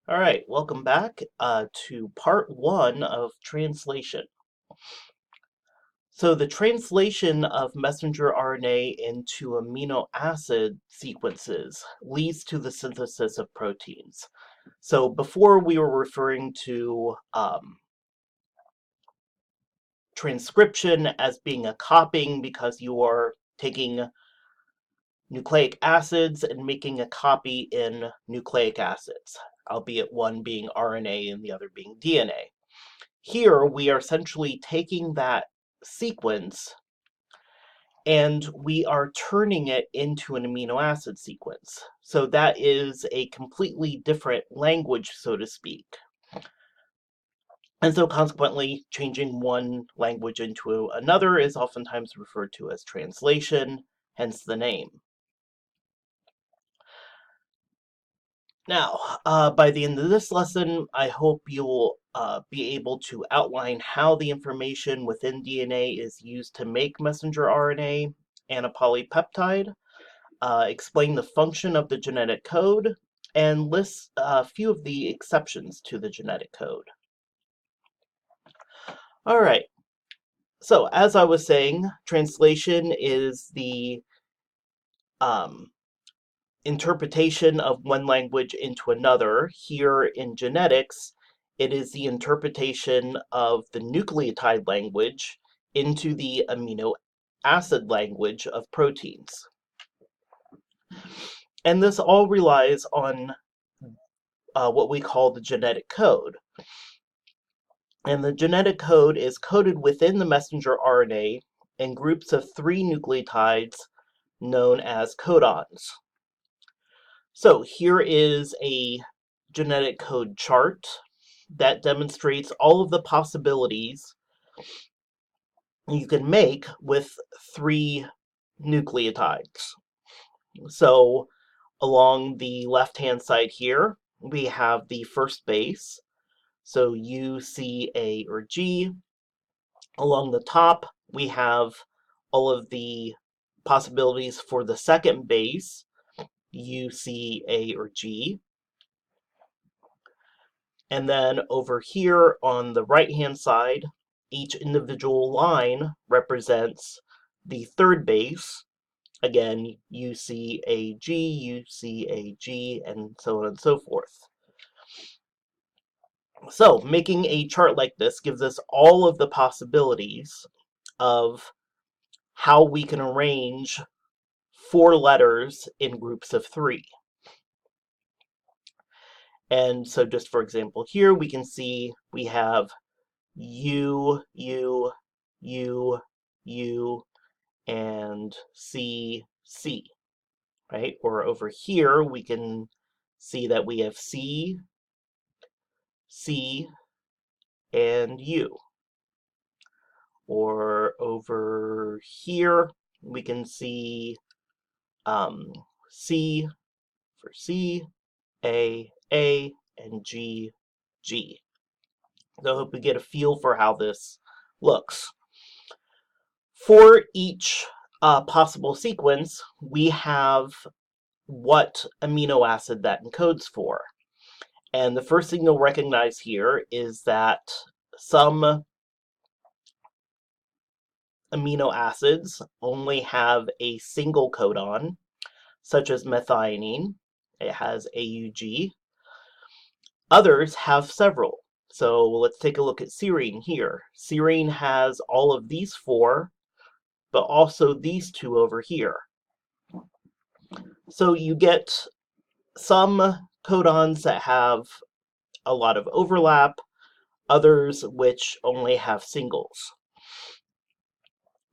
All right, welcome back to part one of translation. So the translation of messenger RNA into amino acid sequences leads to the synthesis of proteins. So before we were referring to transcription as being a copying because you are taking nucleic acids and making a copy in nucleic acids, albeit one being RNA and the other being DNA. Here, we are essentially taking that sequence and we are turning it into an amino acid sequence. So that is a completely different language, so to speak. And so consequently, changing one language into another is oftentimes referred to as translation, hence the name. Now, by the end of this lesson, I hope you'll be able to outline how the information within DNA is used to make messenger RNA and a polypeptide, explain the function of the genetic code, and list a few of the exceptions to the genetic code. All right, so as I was saying, translation is the um, interpretation of one language into another. Here in genetics, it is the interpretation of the nucleotide language into the amino acid language of proteins. And this all relies on what we call the genetic code. And the genetic code is coded within the messenger RNA in groups of 3 nucleotides known as codons. So here is a genetic code chart that demonstrates all of the possibilities you can make with 3 nucleotides. So along the left-hand side here, we have the first base, so U, C, A, or G. Along the top, we have all of the possibilities for the second base, U, C, A, or G. And then over here on the right-hand side, each individual line represents the third base. Again, UCAG, UCAG, and so on and so forth. So, making a chart like this gives us all of the possibilities of how we can arrange 4 letters in groups of 3. And so just for example here, we can see we have U, U, U, U, and C, C, right? Or over here, we can see that we have C, C, and U. Or over here, we can see C for C, A, and G, G. So I hope we get a feel for how this looks. For each possible sequence, we have what amino acid that encodes for. And the first thing you'll recognize here is that some amino acids only have a single codon, such as methionine. It has AUG. Others have several. So let's take a look at serine here. Serine has all of these 4, but also these 2 over here. So you get some codons that have a lot of overlap, others which only have singles.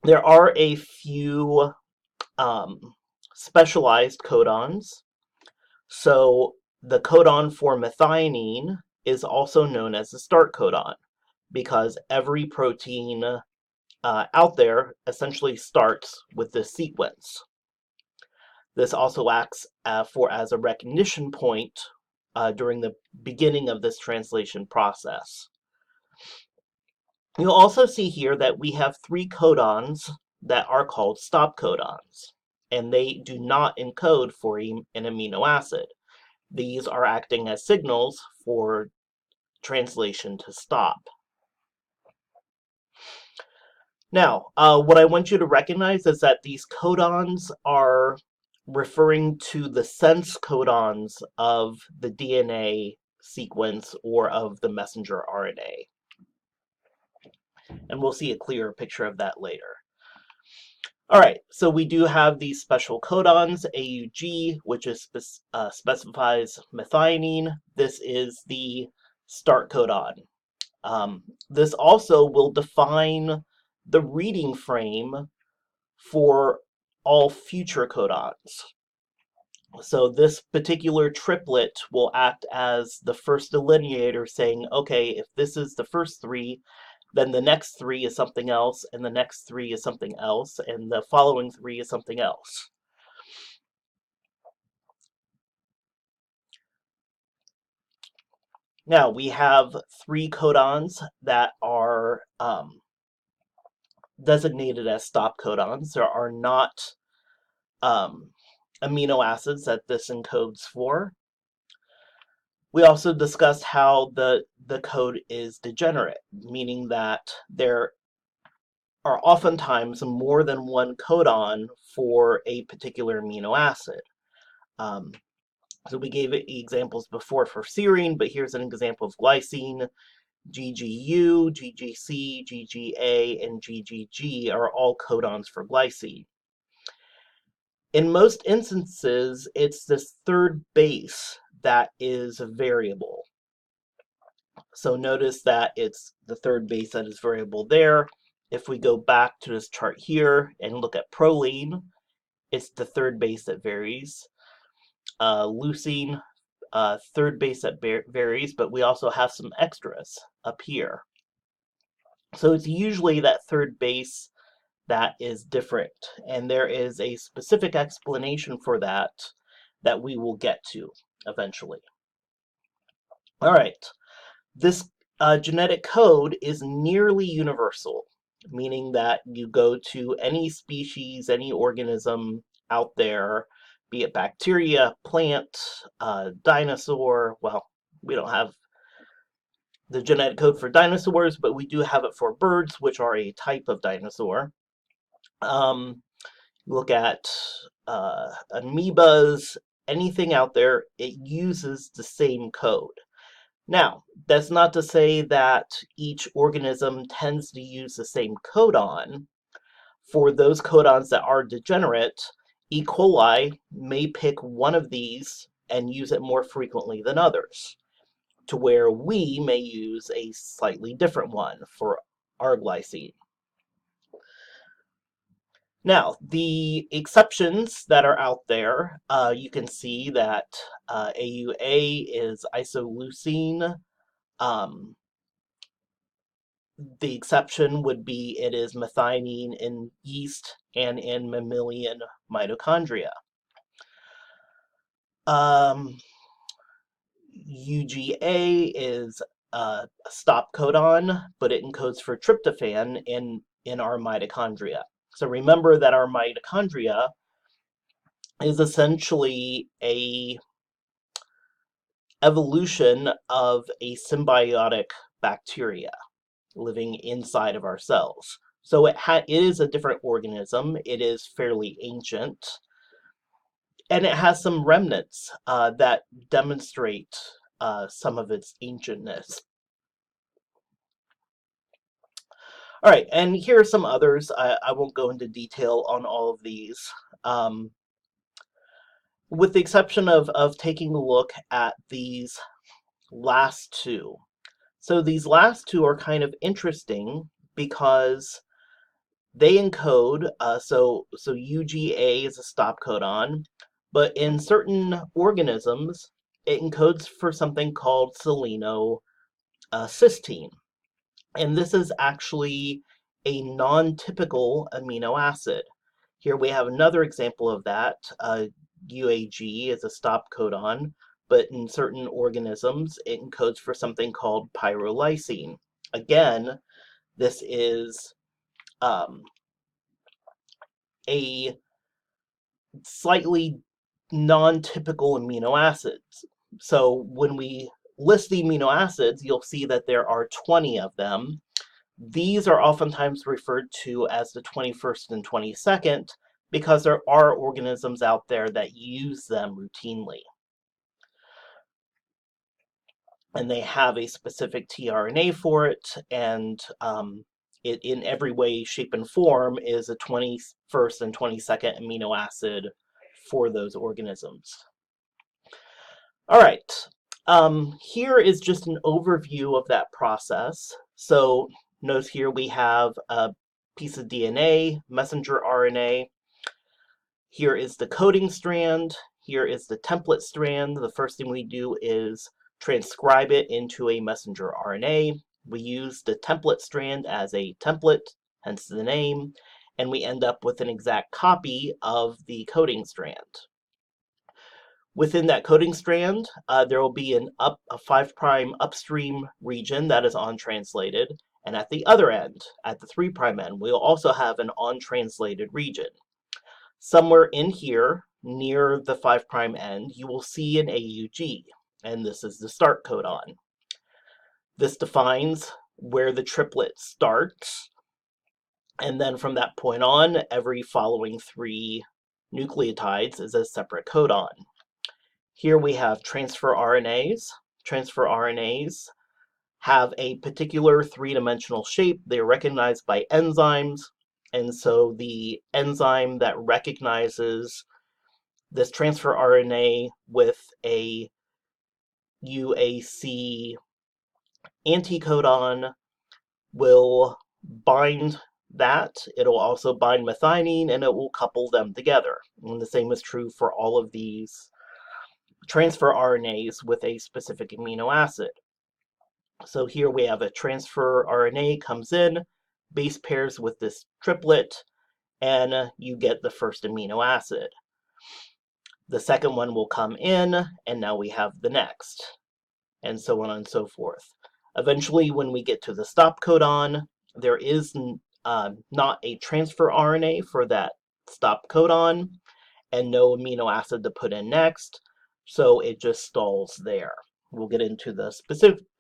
There are a few specialized codons. So the codon for methionine is also known as the start codon because every protein out there essentially starts with this sequence. This also acts as a recognition point during the beginning of this translation process. You'll also see here that we have 3 codons that are called stop codons, and they do not encode for an amino acid. These are acting as signals for translation to stop. Now, what I want you to recognize is that these codons are referring to the sense codons of the DNA sequence or of the messenger RNA. And we'll see a clearer picture of that later. All right, so we do have these special codons, AUG, which is specifies methionine. This is the start codon. This also will define the reading frame for all future codons. So this particular triplet will act as the first delineator saying, okay, if this is the first three, then the next three is something else, and the next three is something else, and the following three is something else. Now, we have three codons that are designated as stop codons. There are not amino acids that this encodes for. We also discussed how the code is degenerate, meaning that there are oftentimes more than one codon for a particular amino acid. So we gave examples before for serine, but here's an example of glycine. GGU, GGC, GGA, and GGG are all codons for glycine. In most instances, it's this third base that is variable. So notice that it's the third base that is variable there. If we go back to this chart here and look at proline, it's the third base that varies. Leucine, third base that varies, but we also have some extras up here. So it's usually that third base that is different, and there is a specific explanation for that that we will get to eventually. All right, this genetic code is nearly universal, meaning that you go to any species, any organism out there, be it bacteria, plant, dinosaur. Well, we don't have the genetic code for dinosaurs, but we do have it for birds, which are a type of dinosaur. Look at amoebas, anything out there, it uses the same code. Now, that's not to say that each organism tends to use the same codon. For those codons that are degenerate, E. coli may pick one of these and use it more frequently than others, to where we may use a slightly different one for our glycine. Now, the exceptions that are out there, you can see that AUA is isoleucine. The exception would be it is methionine in yeast and in mammalian mitochondria. UGA is a stop codon, but it encodes for tryptophan in our mitochondria. So remember that our mitochondria is essentially a evolution of a symbiotic bacteria living inside of our cells. So it is a different organism. It is fairly ancient, and it has some remnants that demonstrate some of its ancientness. All right, and here are some others. I won't go into detail on all of these. With the exception of taking a look at these last two. So these last two are kind of interesting because they encode, so UGA is a stop codon, but in certain organisms, it encodes for something called selenocysteine. And this is actually a non-typical amino acid. Here we have another example of that. UAG is a stop codon, but in certain organisms, it encodes for something called pyrrolysine. Again, this is a slightly non-typical amino acids. So when we list the amino acids, you'll see that there are 20 of them. These are oftentimes referred to as the 21st and 22nd because there are organisms out there that use them routinely. And they have a specific tRNA for it, and it in every way, shape, and form is a 21st and 22nd amino acid for those organisms. All right, here is just an overview of that process. So notice here we have a piece of DNA, messenger RNA. Here is the coding strand. Here is the template strand. The first thing we do is transcribe it into a messenger RNA. We use the template strand as a template, hence the name, and we end up with an exact copy of the coding strand. Within that coding strand, there will be a 5' upstream region that is untranslated, and at the other end, at the 3' end, we'll also have an untranslated region. Somewhere in here, near the 5' end, you will see an AUG, and this is the start codon. This defines where the triplet starts, and then from that point on, every following 3 nucleotides is a separate codon. Here we have transfer RNAs. Transfer RNAs have a particular 3-dimensional shape. They are recognized by enzymes, and so the enzyme that recognizes this transfer RNA with a UAC anticodon will bind that. It'll also bind methionine, and it will couple them together. And the same is true for all of these transfer RNAs with a specific amino acid. So here we have a transfer RNA comes in, base pairs with this triplet, and you get the first amino acid. The second one will come in, and now we have the next, and so on and so forth. Eventually, when we get to the stop codon, there is not a transfer RNA for that stop codon, and no amino acid to put in next, so it just stalls there. We'll get into the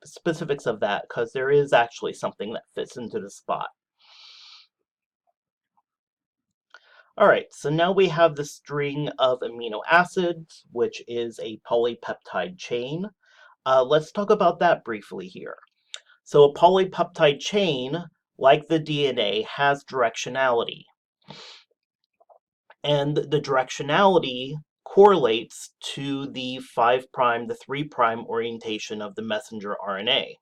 specifics of that because there is actually something that fits into the spot. All right, so now we have the string of amino acids, which is a polypeptide chain. Let's talk about that briefly here. So a polypeptide chain, like the DNA, has directionality. And the directionality correlates to the 5', the 3' orientation of the messenger RNA.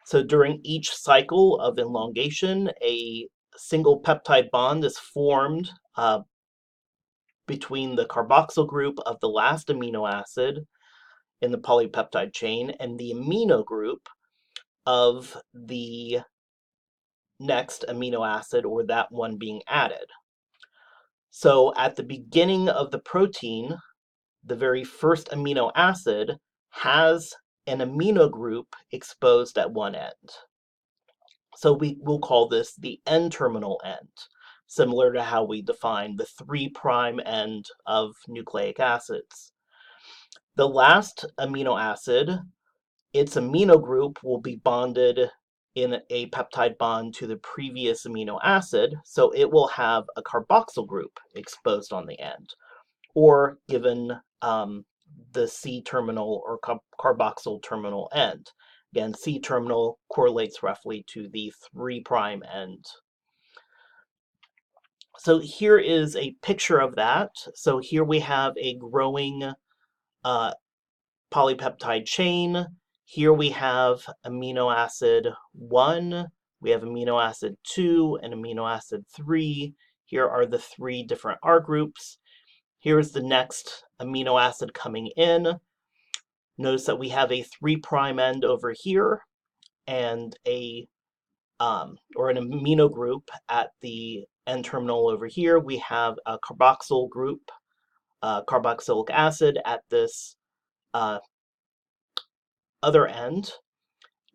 So during each cycle of elongation, a single peptide bond is formed between the carboxyl group of the last amino acid in the polypeptide chain and the amino group of the next amino acid, or that one being added. So at the beginning of the protein, the very first amino acid has an amino group exposed at one end. So we will call this the N-terminal end, similar to how we define the 3' end of nucleic acids. The last amino acid, its amino group will be bonded in a peptide bond to the previous amino acid, so it will have a carboxyl group exposed on the end, or given the C-terminal or carboxyl terminal end. Again, C-terminal correlates roughly to the 3' end. So here is a picture of that. So here we have a growing polypeptide chain. Here we have amino acid 1, we have amino acid 2, and amino acid 3. Here are the 3 different R groups. Here is the next amino acid coming in. Notice that we have a 3' end over here, and or an amino group at the N-terminal over here. We have a carboxyl group, carboxylic acid at this other end,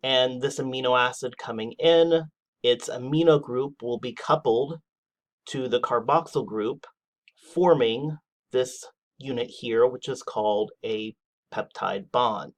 and this amino acid coming in, its amino group will be coupled to the carboxyl group, forming this unit here, which is called a peptide bond.